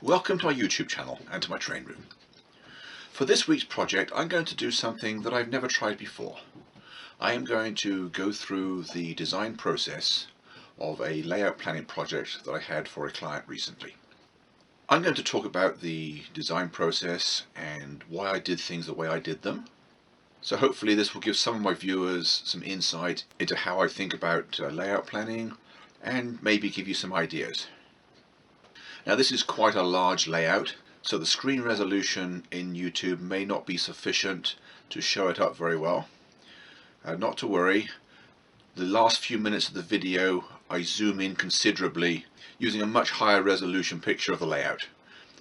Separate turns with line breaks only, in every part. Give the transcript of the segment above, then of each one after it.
Welcome to my YouTube channel and to my train room. For this week's project, I'm going to do something that I've never tried before. I am going to go through the design process of a layout planning project that I had for a client recently. I'm going to talk about the design process and why I did things the way I did them. So hopefully this will give some of my viewers some insight into how I think about layout planning and maybe give you some ideas. Now this is quite a large layout, so the screen resolution in YouTube may not be sufficient to show it up very well. Not to worry, the last few minutes of the video I zoom in considerably using a much higher resolution picture of the layout.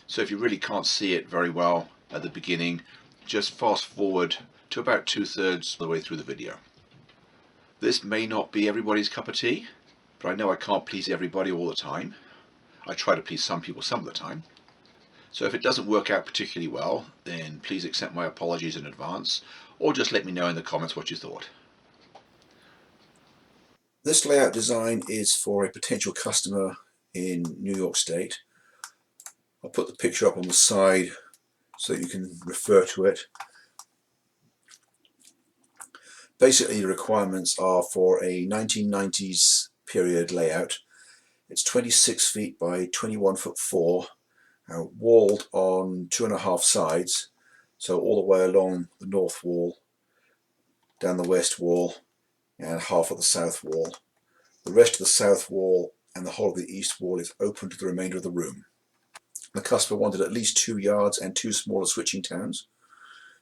So if you really can't see it very well at the beginning, just fast forward to about 2/3 of the way through the video. This may not be everybody's cup of tea, but I know I can't please everybody all the time. I try to please some people some of the time. So if it doesn't work out particularly well, then please accept my apologies in advance, or just let me know in the comments what you thought.
This layout design is for a potential customer in New York State. I'll put the picture up on the side so that you can refer to it. Basically, the requirements are for a 1990s period layout. It's 26 feet by 21 foot 4, walled on 2.5 sides, so all the way along the north wall, down the west wall, and half of the south wall. The rest of the south wall and the whole of the east wall is open to the remainder of the room. The customer wanted at least 2 yards and 2 smaller switching towns.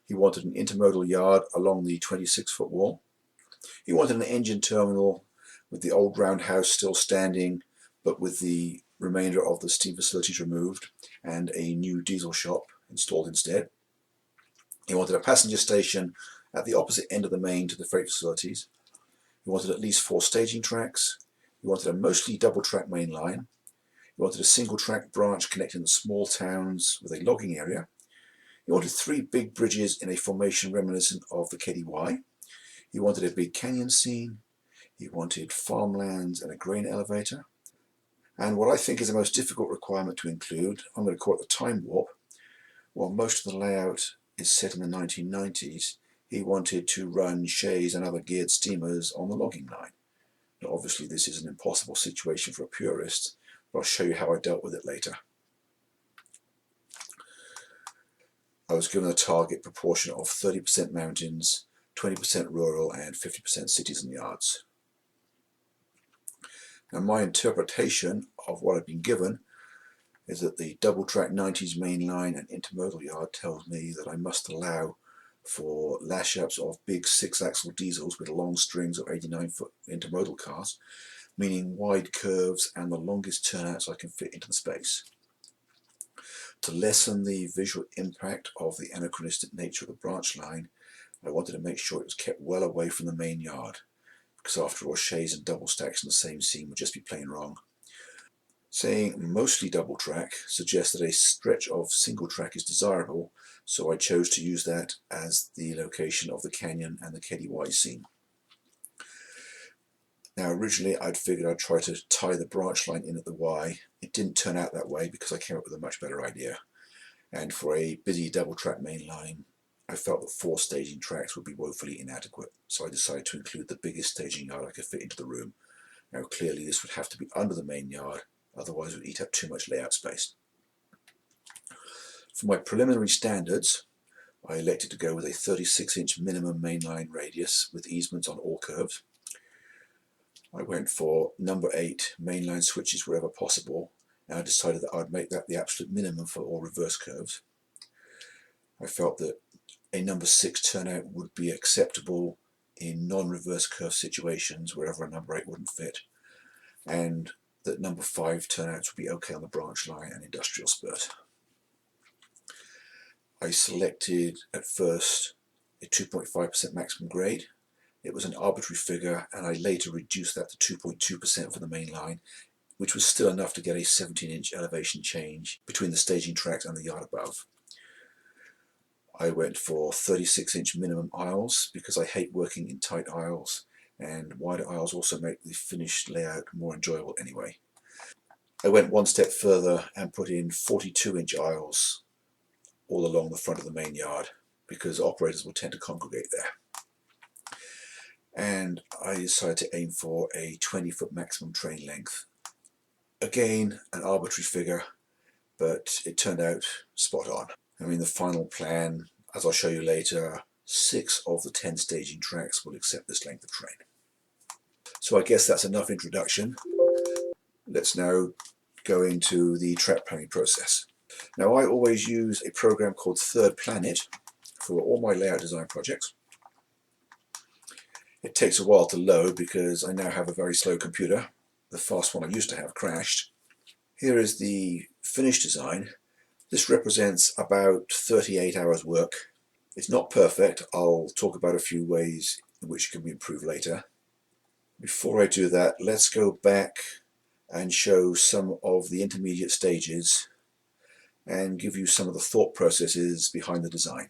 He wanted an intermodal yard along the 26-foot wall. He wanted an engine terminal with the old roundhouse still standing, but with the remainder of the steam facilities removed, and a new diesel shop installed instead. He wanted a passenger station at the opposite end of the main to the freight facilities. He wanted at least 4 staging tracks. He wanted a mostly double-track main line. He wanted a single-track branch connecting the small towns with a logging area. He wanted 3 big bridges in a formation reminiscent of the Keddie Wye. He wanted a big canyon scene. He wanted farmlands and a grain elevator. And what I think is the most difficult requirement to include, I'm going to call it the Timewarp. While most of the layout is set in the 1990s, he wanted to run shays and other geared steamers on the logging line. Now, obviously this is an impossible situation for a purist, but I'll show you how I dealt with it later. I was given a target proportion of 30% mountains, 20% rural, and 50% cities and yards. Now, my interpretation of what I've been given is that the double-track 90s main line and intermodal yard tells me that I must allow for lash-ups of big 6-axle diesels with long strings of 89-foot intermodal cars, meaning wide curves and the longest turnouts I can fit into the space. To lessen the visual impact of the anachronistic nature of the branch line, I wanted to make sure it was kept well away from the main yard, because after all, shays and double stacks in the same scene would just be plain wrong. Saying mostly double track suggests that a stretch of single track is desirable, so I chose to use that as the location of the canyon and the Keddie Wye scene. Now originally I'd figured I'd try to tie the branch line in at the Y. It didn't turn out that way because I came up with a much better idea. And for a busy double track main line, I felt that 4 staging tracks would be woefully inadequate, so I decided to include the biggest staging yard I could fit into the room. Now clearly this would have to be under the main yard, otherwise it would eat up too much layout space. For my preliminary standards, I elected to go with a 36-inch minimum mainline radius with easements on all curves. I went for number 8 mainline switches wherever possible, and I decided that I'd make that the absolute minimum for all reverse curves. I felt that a number 6 turnout would be acceptable in non-reverse curve situations wherever a number 8 wouldn't fit, and that number 5 turnouts would be okay on the branch line and industrial spurt. I selected at first a 2.5% maximum grade. It was an arbitrary figure, and I later reduced that to 2.2% for the main line, which was still enough to get a 17-inch elevation change between the staging tracks and the yard above. I went for 36-inch minimum aisles because I hate working in tight aisles, and wider aisles also make the finished layout more enjoyable anyway. I went one step further and put in 42-inch aisles all along the front of the main yard, because operators will tend to congregate there. And I decided to aim for a 20-foot maximum train length. Again, an arbitrary figure, but it turned out spot on. I mean, the final plan, as I'll show you later, 6 of the 10 staging tracks will accept this length of train. So I guess that's enough introduction. Let's now go into the track planning process. Now, I always use a program called Third Planet for all my layout design projects. It takes a while to load because I now have a very slow computer. The fast one I used to have crashed. Here is the finished design. This represents about 38 hours work. It's not perfect. I'll talk about a few ways in which it can be improved later. Before I do that, let's go back and show some of the intermediate stages and give you some of the thought processes behind the design.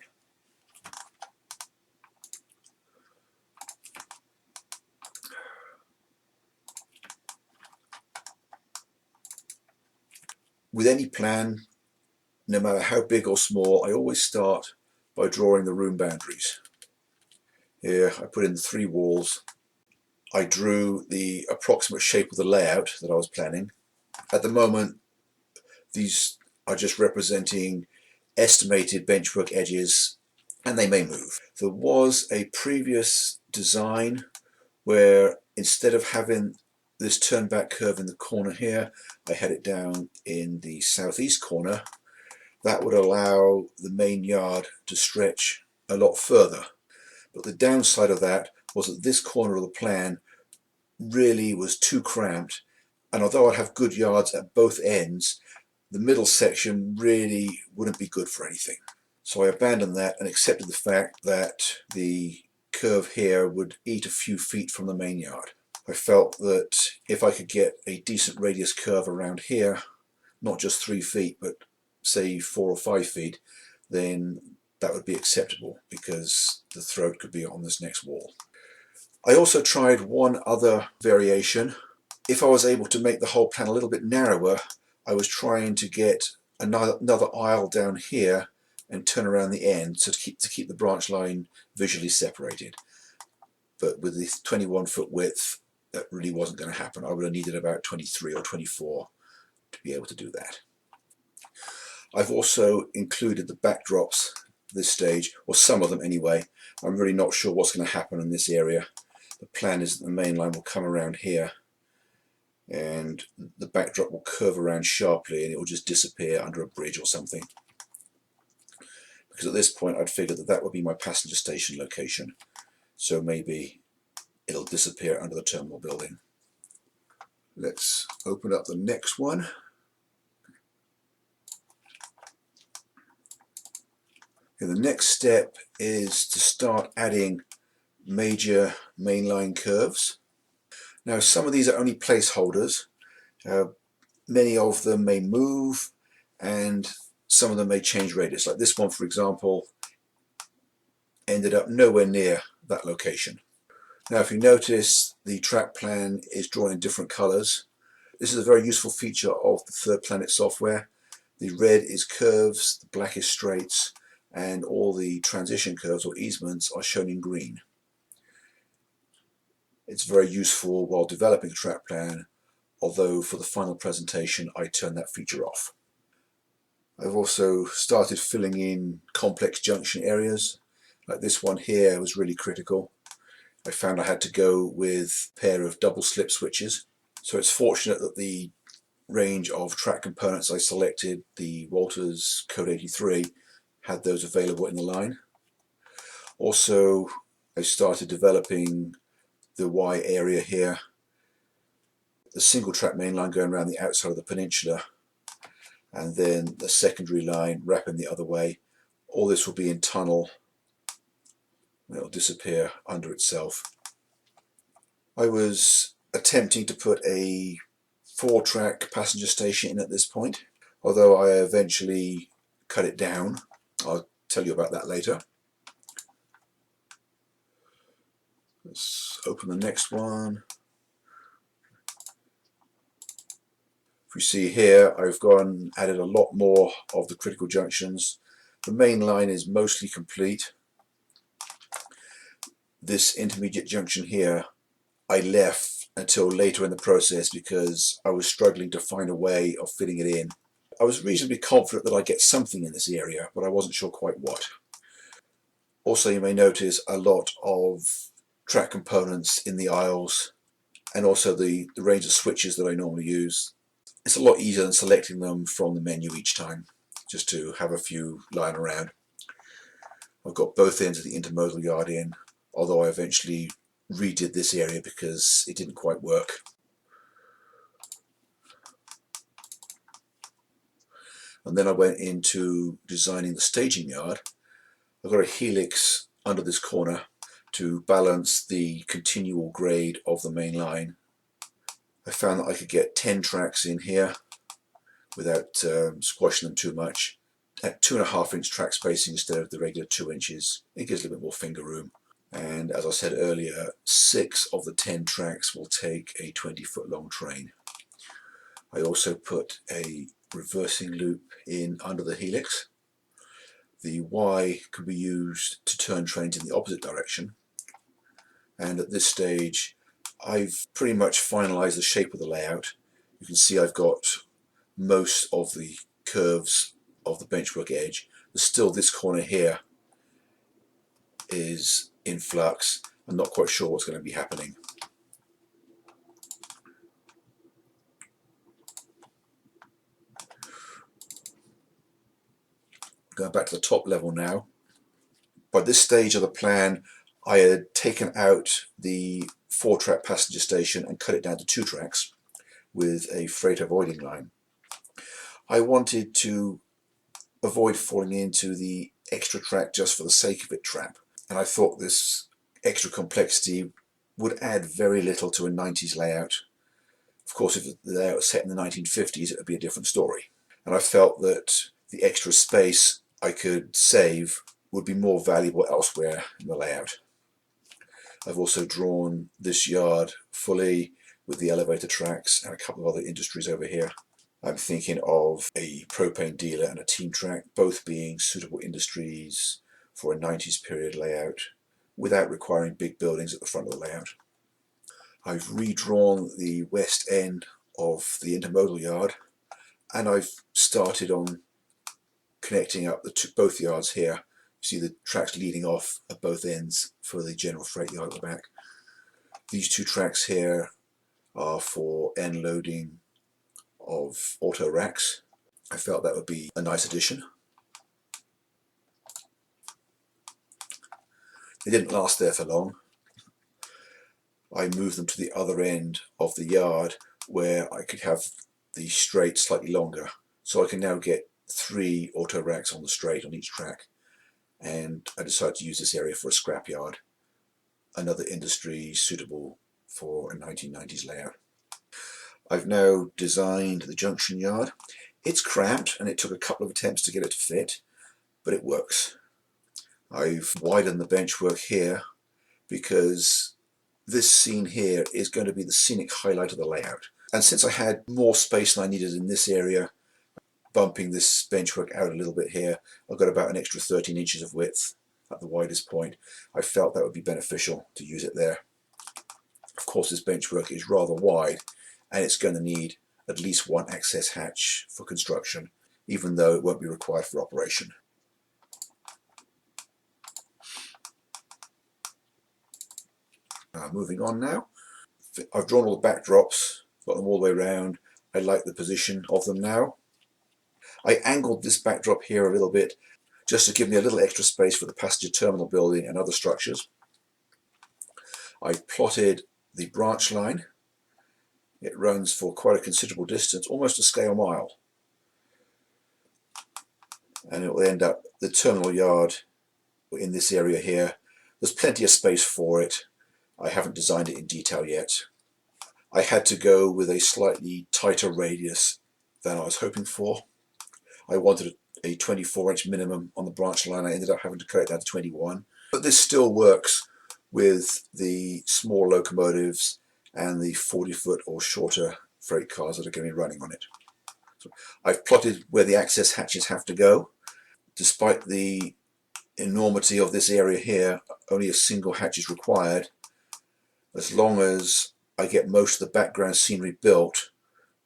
With any plan, no matter how big or small, I always start by drawing the room boundaries. Here I put in the 3 walls. I drew the approximate shape of the layout that I was planning. At the moment, these are just representing estimated benchwork edges, and they may move. There was a previous design where instead of having this turn back curve in the corner here, I had it down in the southeast corner. That would allow the main yard to stretch a lot further. But the downside of that was that this corner of the plan really was too cramped, and although I'd have good yards at both ends, the middle section really wouldn't be good for anything. So I abandoned that and accepted the fact that the curve here would eat a few feet from the main yard. I felt that if I could get a decent radius curve around here, not just 3 feet, but say 4 or 5 feet, then that would be acceptable because the throat could be on this next wall. I also tried one other variation. If I was able to make the whole plan a little bit narrower, I was trying to get another aisle down here and turn around the end so to keep the branch line visually separated. But with the 21-foot width, that really wasn't going to happen. I would have needed about 23 or 24 to be able to do that. I've also included the backdrops this stage, or some of them anyway. I'm really not sure what's going to happen in this area. The plan is that the main line will come around here and the backdrop will curve around sharply and it will just disappear under a bridge or something. Because at this point I'd figured that that would be my passenger station location. So maybe it'll disappear under the terminal building. Let's open up the next one. And the next step is to start adding major mainline curves. Now, some of these are only placeholders. Many of them may move and some of them may change radius. Like this one, for example, ended up nowhere near that location. Now, if you notice, the track plan is drawn in different colors. This is a very useful feature of the Third Planet software. The red is curves, the black is straights, and all the transition curves or easements are shown in green. It's very useful while developing a track plan, although for the final presentation I turned that feature off. I've also started filling in complex junction areas. Like this one here was really critical. I found I had to go with a pair of double slip switches. So it's fortunate that the range of track components I selected, the Walters Code 83, had those available in the line. Also, I started developing the Y area here, the single track main line going around the outside of the peninsula, and then the secondary line wrapping the other way. All this will be in tunnel, and it'll disappear under itself. I was attempting to put a 4-track passenger station in at this point, although I eventually cut it down. I'll tell you about that later. Let's open the next one. If we see here, I've gone and added a lot more of the critical junctions. The main line is mostly complete. This intermediate junction here I left until later in the process because I was struggling to find a way of fitting it in. I was reasonably confident that I'd get something in this area, but I wasn't sure quite what. Also, you may notice a lot of track components in the aisles, and also the range of switches that I normally use. It's a lot easier than selecting them from the menu each time, just to have a few lying around. I've got both ends of the intermodal yard in, although I eventually redid this area because it didn't quite work. And then I went into designing the staging yard. I've got a helix under this corner to balance the continual grade of the main line. I found that I could get 10 tracks in here without squashing them too much. At 2.5 inch track spacing instead of the regular 2 inches. It gives a little bit more finger room. And as I said earlier, 6 of the 10 tracks will take a 20-foot long train. I also put a reversing loop in under the helix. The Y can be used to turn trains in the opposite direction. And at this stage, I've pretty much finalized the shape of the layout. You can see I've got most of the curves of the benchwork edge. There's still this corner here is in flux. I'm not quite sure what's going to be happening. Going back to the top level now. By this stage of the plan, I had taken out the 4-track passenger station and cut it down to 2 tracks with a freight avoiding line. I wanted to avoid falling into the extra track just for the sake of it trap, and I thought this extra complexity would add very little to a 90s layout. Of course, if the layout was set in the 1950s, it would be a different story. And I felt that the extra space I could save would be more valuable elsewhere in the layout. I've also drawn this yard fully with the elevator tracks and a couple of other industries over here. I'm thinking of a propane dealer and a team track, both being suitable industries for a 90s period layout without requiring big buildings at the front of the layout. I've redrawn the west end of the intermodal yard, and I've started on connecting up both yards here. You see the tracks leading off at both ends for the general freight yard at the back. These 2 tracks here are for end loading of auto racks. I felt that would be a nice addition. They didn't last there for long. I moved them to the other end of the yard where I could have the straight slightly longer. So I can now get 3 auto racks on the straight on each track. And I decided to use this area for a scrap yard, another industry suitable for a 1990s layout. I've now designed the junction yard. It's cramped and it took a couple of attempts to get it to fit, but it works. I've widened the benchwork here because this scene here is going to be the scenic highlight of the layout. And since I had more space than I needed in this area, bumping this benchwork out a little bit here, I've got about an extra 13 inches of width at the widest point. I felt that would be beneficial to use it there. Of course, this benchwork is rather wide and it's going to need at least 1 access hatch for construction, even though it won't be required for operation. Moving on now. I've drawn all the backdrops, got them all the way around. I like the position of them now. I angled this backdrop here a little bit just to give me a little extra space for the passenger terminal building and other structures. I plotted the branch line. It runs for quite a considerable distance, almost a scale mile. And it will end up the terminal yard in this area here. There's plenty of space for it. I haven't designed it in detail yet. I had to go with a slightly tighter radius than I was hoping for. I wanted a 24-inch minimum on the branch line. I ended up having to cut it down to 21. But this still works with the small locomotives and the 40-foot or shorter freight cars that are going to be running on it. I've plotted where the access hatches have to go. Despite the enormity of this area here, only a single hatch is required. As long as I get most of the background scenery built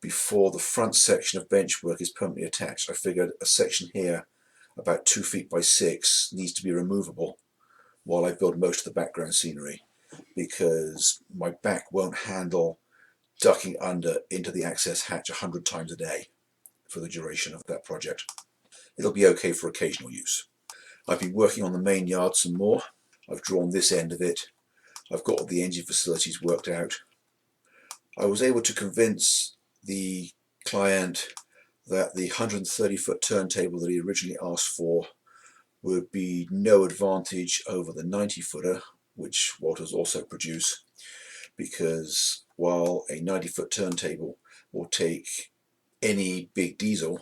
before the front section of benchwork is permanently attached. I figured a section here about 2 feet by 6 needs to be removable while I build most of the background scenery, because my back won't handle ducking under into the access hatch 100 times a day for the duration of that project. It'll be okay for occasional use. I've been working on the main yard some more. I've drawn this end of it. I've got all the engine facilities worked out. I was able to convince the client that the 130-foot turntable that he originally asked for would be no advantage over the 90-footer, which Walters also produce, because while a 90-foot turntable will take any big diesel,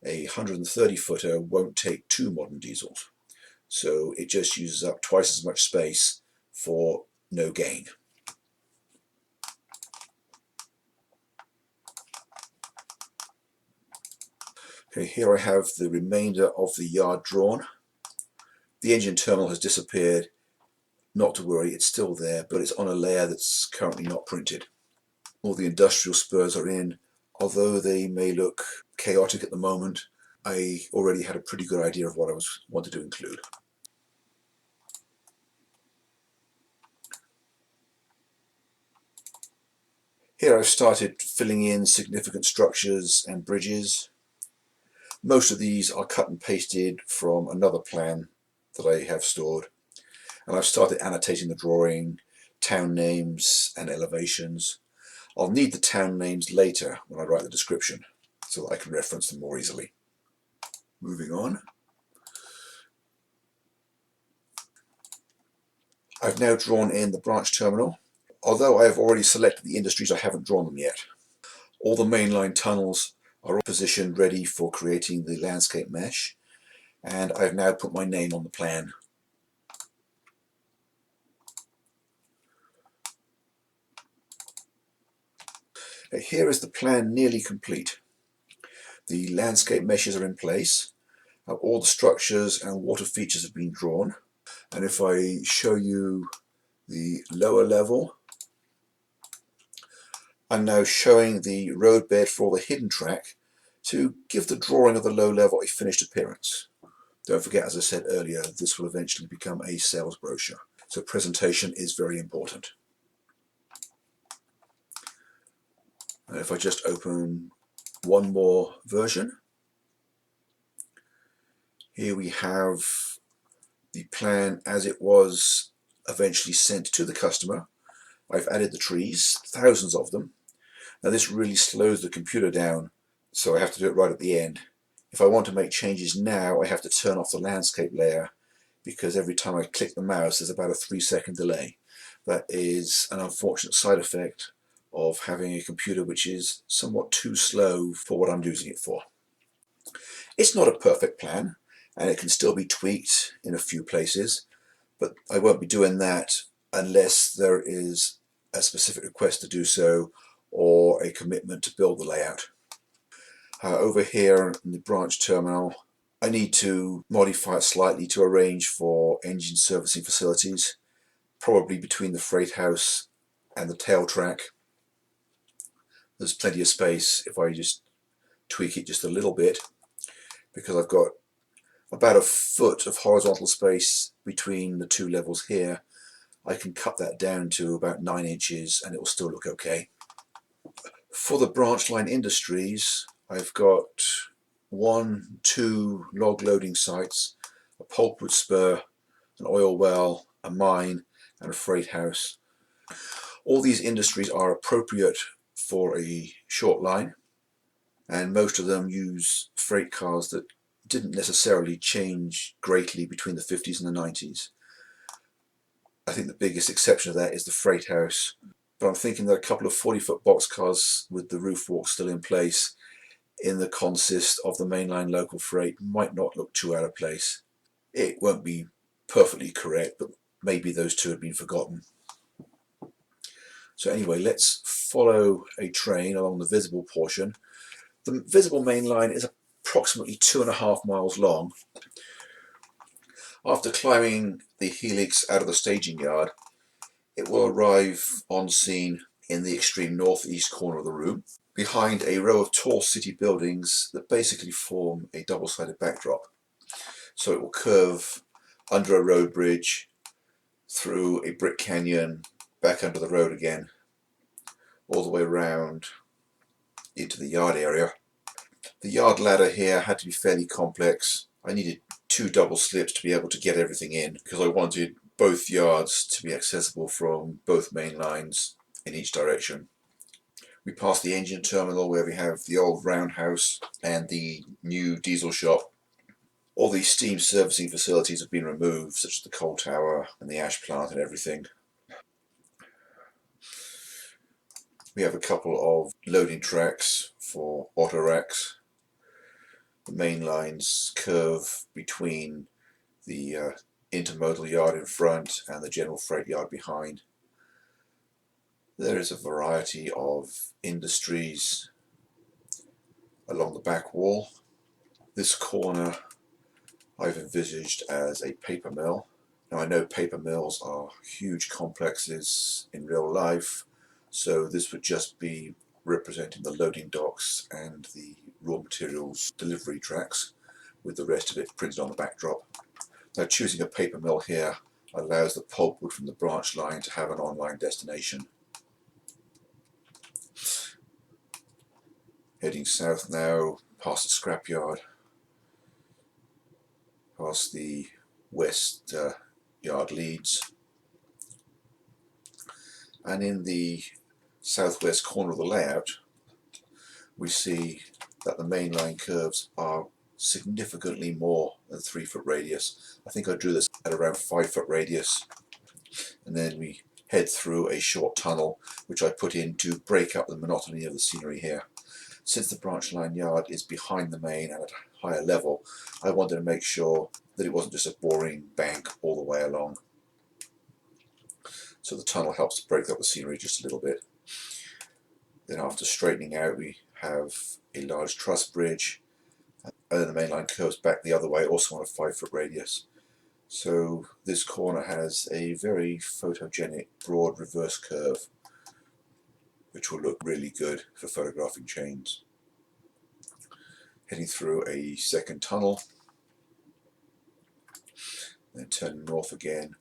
a 130-footer won't take 2 modern diesels. So it just uses up twice as much space for no gain. Okay, here I have the remainder of the yard drawn. The engine terminal has disappeared. Not to worry, it's still there, but it's on a layer that's currently not printed. All the industrial spurs are in. Although they may look chaotic at the moment, I already had a pretty good idea of what I wanted to include. Here I've started filling in significant structures and bridges. Most of these are cut and pasted from another plan that I have stored. And I've started annotating the drawing, town names and elevations. I'll need the town names later when I write the description so that I can reference them more easily. Moving on. I've now drawn in the branch terminal. Although I have already selected the industries, I haven't drawn them yet. All the mainline tunnels are all positioned ready for creating the landscape mesh, and I've now put my name on the plan. Here is the plan nearly complete. The landscape meshes are in place. All the structures and water features have been drawn. And if I show you the lower level, I'm now showing the roadbed for the hidden track to give the drawing of the low level a finished appearance. Don't forget, as I said earlier, this will eventually become a sales brochure. So presentation is very important. And if I just open one more version, here we have the plan as it was eventually sent to the customer. I've added the trees, thousands of them. Now this really slows the computer down, so I have to do it right at the end. If I want to make changes now, I have to turn off the landscape layer, because every time I click the mouse there's about a 3-second delay. That is an unfortunate side effect of having a computer which is somewhat too slow for what I'm using it for. It's not a perfect plan, and it can still be tweaked in a few places, but I won't be doing that unless there is a specific request to do so or a commitment to build the layout. Over here in the branch terminal, I need to modify it slightly to arrange for engine servicing facilities, probably between the freight house and the tail track. There's plenty of space if I just tweak it just a little bit, because I've got about a foot of horizontal space between the 2 levels here. I can cut that down to about 9 inches and it will still look okay. For the branch line industries, I've got 1, 2 log loading sites, a pulpwood spur, an oil well, a mine and a freight house. All these industries are appropriate for a short line, and most of them use freight cars that didn't necessarily change greatly between the 50s and the 90s. I think the biggest exception to that is the freight house, but I'm thinking that a couple of 40-foot boxcars with the roof walk still in place in the consist of the mainline local freight might not look too out of place. It won't be perfectly correct, but maybe those two have been forgotten. So anyway, let's follow a train along the visible portion. The visible main line is approximately 2.5 miles long. After climbing the helix out of the staging yard, it will arrive on scene in the extreme northeast corner of the room, behind a row of tall city buildings that basically form a double-sided backdrop. So it will curve under a road bridge, through a brick canyon, back under the road again, all the way around into the yard area. The yard ladder here had to be fairly complex. I needed 2 double slips to be able to get everything in, because I wanted both yards to be accessible from both main lines in each direction. We passed the engine terminal where we have the old roundhouse and the new diesel shop. All these steam servicing facilities have been removed, such as the coal tower and the ash plant and everything. We have a couple of loading tracks for auto racks. The main lines curve between the intermodal yard in front and the general freight yard behind. There is a variety of industries along the back wall. This corner I've envisaged as a paper mill. Now I know paper mills are huge complexes in real life, so this would just be representing the loading docks and the raw materials delivery tracks, with the rest of it printed on the backdrop. Now choosing a paper mill here allows the pulpwood from the branch line to have an online destination. Heading south now, past the scrapyard, past the west yard leads, and in the southwest corner of the layout we see that the mainline curves are significantly more than 3 foot radius. I think I drew this at around 5 foot radius, and then we head through a short tunnel which I put in to break up the monotony of the scenery here. Since the branch line yard is behind the main and at a higher level, I wanted to make sure that it wasn't just a boring bank all the way along. So the tunnel helps to break up the scenery just a little bit. Then after straightening out, we have a large truss bridge, and then the main line curves back the other way, also on a 5 foot radius. So this corner has a very photogenic broad reverse curve, which will look really good for photographing chains. Heading through a second tunnel, then turning north again.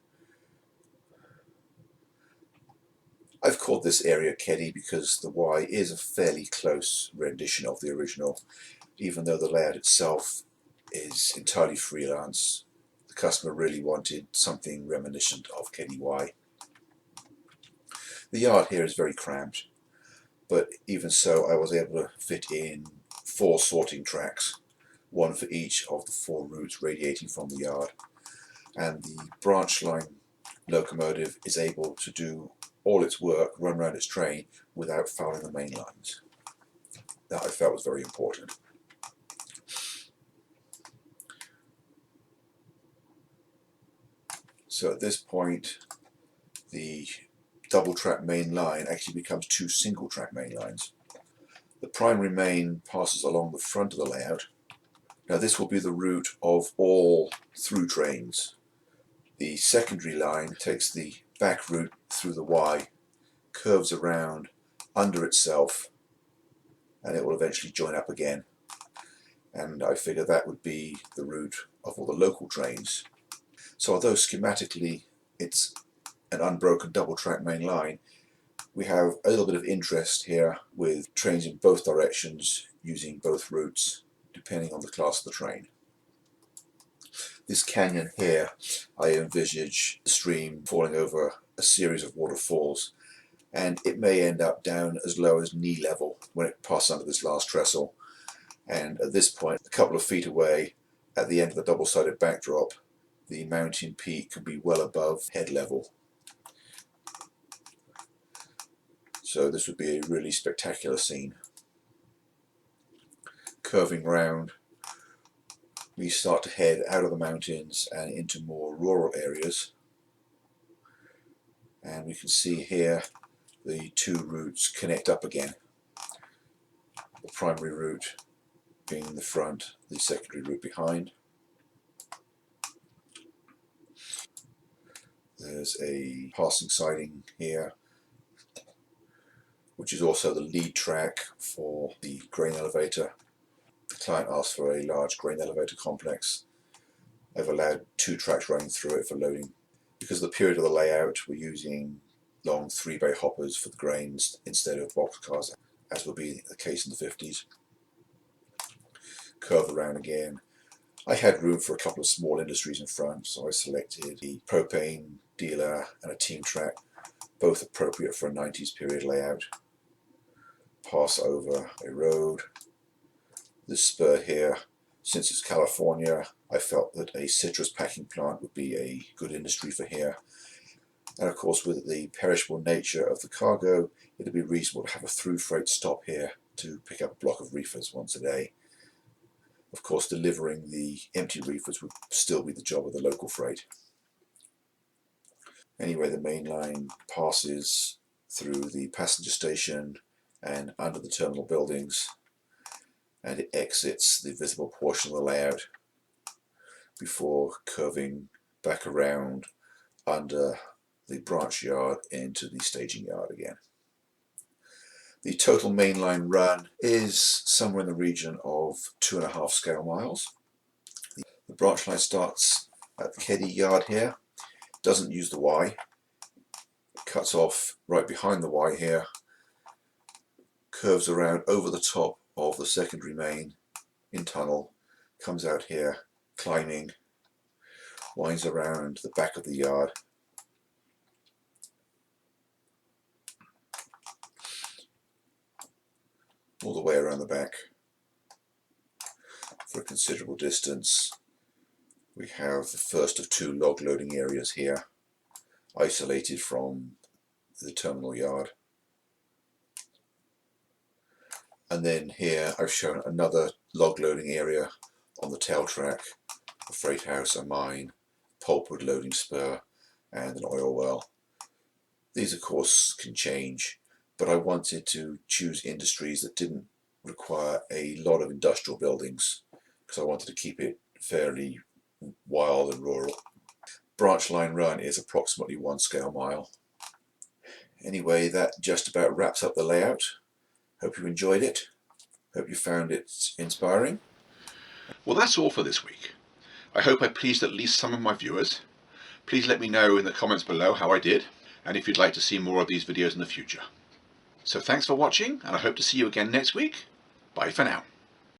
I've called this area Keddie because the Y is a fairly close rendition of the original, even though the layout itself is entirely freelance. The customer really wanted something reminiscent of Keddie Wye. The yard here is very cramped, but even so I was able to fit in 4 sorting tracks, one for each of the 4 routes radiating from the yard, and the branch line locomotive is able to do all its work, run around its train without fouling the main lines. That I felt was very important. So at this point the double track main line actually becomes 2 single track main lines. The primary main passes along the front of the layout. Now this will be the route of all through trains. The secondary line takes the back route through the Y, curves around under itself, and it will eventually join up again. And I figure that would be the route of all the local trains. So although schematically it's an unbroken double track main line, we have a little bit of interest here with trains in both directions using both routes depending on the class of the train. This canyon here, I envisage the stream falling over a series of waterfalls, and it may end up down as low as knee level when it passes under this last trestle. And at this point, a couple of feet away, at the end of the double-sided backdrop, the mountain peak can be well above head level. So this would be a really spectacular scene. Curving round, we start to head out of the mountains and into more rural areas. And we can see here the 2 routes connect up again. the primary route being in the front, the secondary route behind. There's a passing siding here, which is also the lead track for the grain elevator. The client asked for a large grain elevator complex. I've allowed 2 tracks running through it for loading. Because of the period of the layout, we're using long 3-bay hoppers for the grains instead of boxcars, as would be the case in the 50s. Curve around again. I had room for a couple of small industries in front, so I selected the propane dealer and a team track, both appropriate for a 90s period layout. Pass over a road. This spur here, since it's California, I felt that a citrus packing plant would be a good industry for here. And of course, with the perishable nature of the cargo, it would be reasonable to have a through freight stop here to pick up a block of reefers once a day. Of course, delivering the empty reefers would still be the job of the local freight. Anyway, the main line passes through the passenger station and under the terminal buildings, and it exits the visible portion of the layout before curving back around under the branch yard into the staging yard again. The total mainline run is somewhere in the region of 2.5 scale miles. The branch line starts at the Keddie yard here, doesn't use the Y, it cuts off right behind the Y here, curves around over the top of the secondary main in tunnel, comes out here, climbing, winds around the back of the yard, all the way around the back for a considerable distance. We have the first of 2 log loading areas here, isolated from the terminal yard. And then here I've shown another log loading area on the tail track, a freight house, a mine, pulpwood loading spur, and an oil well. These of course can change, but I wanted to choose industries that didn't require a lot of industrial buildings because I wanted to keep it fairly wild and rural. Branch line run is approximately 1 scale mile. Anyway, that just about wraps up the layout. Hope you enjoyed it. Hope you found it inspiring.
Well, that's all for this week. I hope I pleased at least some of my viewers. Please let me know in the comments below how I did, and if you'd like to see more of these videos in the future. So thanks for watching, and I hope to see you again next week. Bye for now.